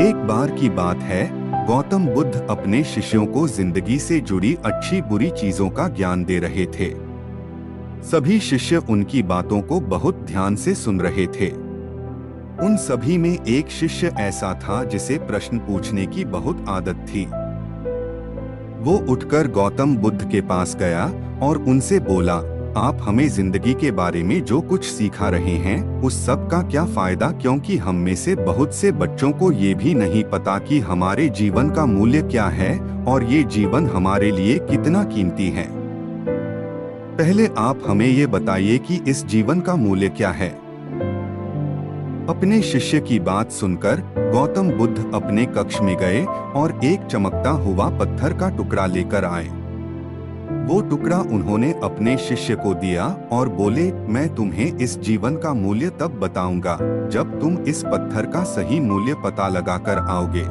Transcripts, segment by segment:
एक बार की बात है, गौतम बुद्ध अपने शिष्यों को जिंदगी से जुड़ी अच्छी बुरी चीजों का ज्ञान दे रहे थे। सभी शिष्य उनकी बातों को बहुत ध्यान से सुन रहे थे। उन सभी में एक शिष्य ऐसा था जिसे प्रश्न पूछने की बहुत आदत थी। वो उठकर गौतम बुद्ध के पास गया और उनसे बोला, आप हमें जिंदगी के बारे में जो कुछ सिखा रहे हैं उस सब का क्या फायदा, क्योंकि हम में से बहुत से बच्चों को ये भी नहीं पता कि हमारे जीवन का मूल्य क्या है और ये जीवन हमारे लिए कितना कीमती है। पहले आप हमें ये बताइए कि इस जीवन का मूल्य क्या है। अपने शिष्य की बात सुनकर गौतम बुद्ध अपने कक्ष में गए और एक चमकता हुआ पत्थर का टुकड़ा लेकर आए। वो टुकड़ा उन्होंने अपने शिष्य को दिया और बोले, मैं तुम्हें इस जीवन का मूल्य तब बताऊंगा जब तुम इस पत्थर का सही मूल्य पता लगाकर आओगे।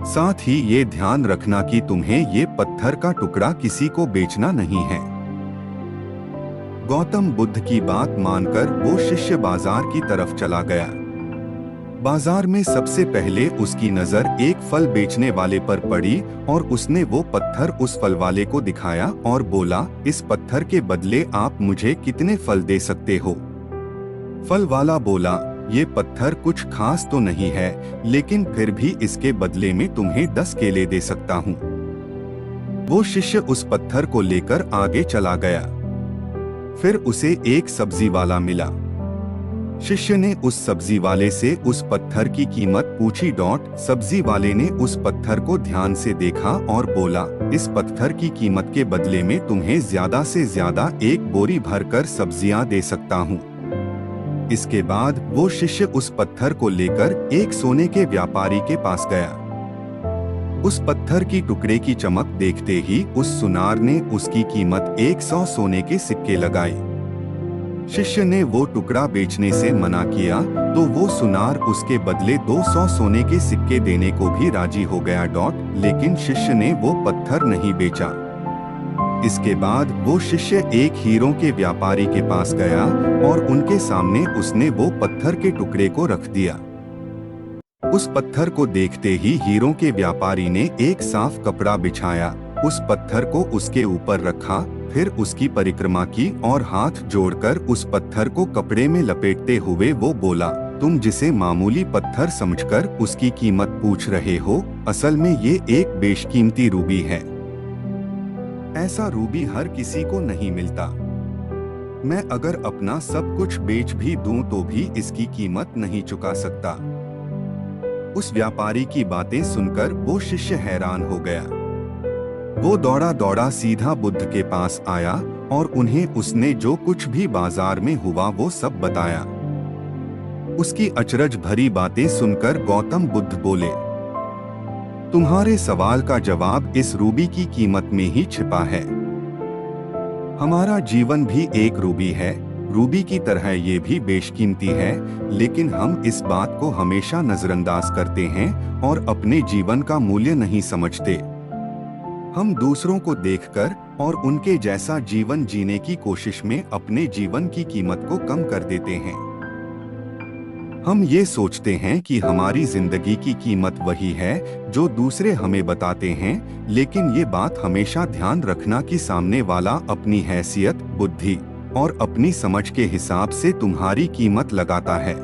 साथ ही ये ध्यान रखना कि तुम्हें ये पत्थर का टुकड़ा किसी को बेचना नहीं है। गौतम बुद्ध की बात मानकर वो शिष्य बाजार की तरफ चला गया। बाजार में सबसे पहले उसकी नजर एक फल बेचने वाले पर पड़ी और उसने वो पत्थर उस फल वाले को दिखाया और बोला, इस पत्थर के बदले आप मुझे कितने फल दे सकते हो। फल वाला बोला, ये पत्थर कुछ खास तो नहीं है, लेकिन फिर भी इसके बदले में तुम्हें 10 केले दे सकता हूँ। वो शिष्य उस पत्थर को लेकर आगे चला गया। फिर उसे एक सब्जी वाला मिला। शिष्य ने उस सब्जी वाले से उस पत्थर की कीमत पूछी। सब्जी वाले ने उस पत्थर को ध्यान से देखा और बोला, इस पत्थर की कीमत के बदले में तुम्हें ज्यादा से ज्यादा एक बोरी भरकर सब्जियां दे सकता हूँ। इसके बाद वो शिष्य उस पत्थर को लेकर एक सोने के व्यापारी के पास गया। उस पत्थर की टुकड़े की चमक देखते ही उस सुनार ने उसकी कीमत 100 सोने के सिक्के लगाई। शिष्य ने वो टुकड़ा बेचने से मना किया तो वो सुनार उसके बदले 200 सोने के सिक्के देने को भी राजी हो गया। लेकिन शिष्य ने वो पत्थर नहीं बेचा। इसके बाद वो शिष्य एक हीरों के व्यापारी के पास गया और उनके सामने उसने वो पत्थर के टुकड़े को रख दिया। उस पत्थर को देखते ही हीरों के व्यापारी ने एक साफ कपड़ा बिछाया, उस पत्थर को उसके ऊपर रखा, फिर उसकी परिक्रमा की और हाथ जोड़कर उस पत्थर को कपड़े में लपेटते हुए वो बोला, तुम जिसे मामूली पत्थर समझकर उसकी कीमत पूछ रहे हो, असल में ये एक बेशकीमती रूबी है। ऐसा रूबी हर किसी को नहीं मिलता। मैं अगर अपना सब कुछ बेच भी दूं तो भी इसकी कीमत नहीं चुका सकता। उस व्यापारी की बातें सुनकर वो शिष्य हैरान हो गया। वो दौड़ा दौड़ा सीधा बुद्ध के पास आया और उन्हें उसने जो कुछ भी बाजार में हुआ वो सब बताया। उसकी अचरज भरी बातें सुनकर गौतम बुद्ध बोले, तुम्हारे सवाल का जवाब इस रूबी की कीमत में ही छिपा है। हमारा जीवन भी एक रूबी है, रूबी की तरह ये भी बेशकीमती है, लेकिन हम इस बात को हमेशा नजरअंदाज करते हैं और अपने जीवन का मूल्य नहीं समझते। हम दूसरों को देखकर और उनके जैसा जीवन जीने की कोशिश में अपने जीवन की कीमत को कम कर देते हैं। हम ये सोचते हैं कि हमारी जिंदगी की कीमत वही है जो दूसरे हमें बताते हैं, लेकिन ये बात हमेशा ध्यान रखना कि सामने वाला अपनी हैसियत, बुद्धि और अपनी समझ के हिसाब से तुम्हारी कीमत लगाता है।